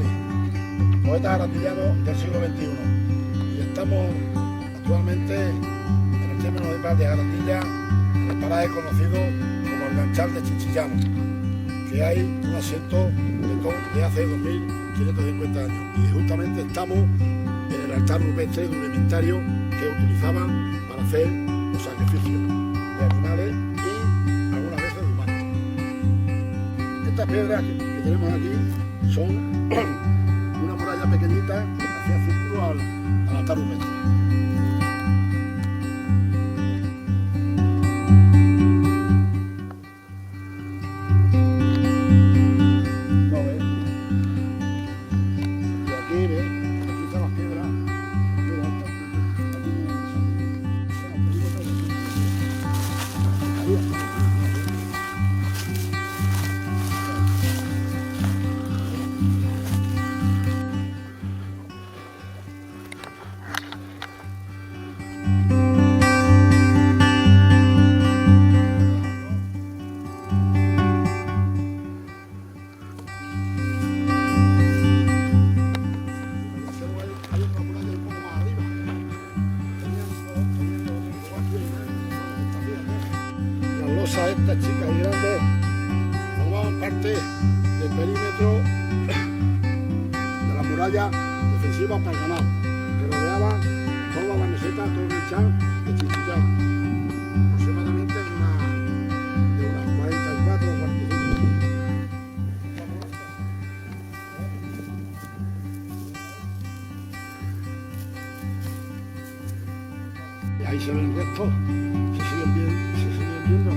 González, poeta arandillano del siglo XXI. Y estamos actualmente en el término municipal de Jarandilla, en el paraje conocido como el Ganchal de Chinchillano, que hay un asiento de hace 2550 años. Y justamente estamos en el altar rupestre rudimentario que utilizaban para hacer los sacrificios de animales y algunas veces de humanos. Estas piedras que tenemos aquí son una muralla pequeñita que hacía círculo al altar rupestre. Estas chicas y grandes formaban parte del perímetro de la muralla defensiva para el ganado, que rodeaba toda la meseta, todo el Ganchal de Chinchillano, aproximadamente de unas 44 o 45. Y ahí se ven restos, se siguen viendo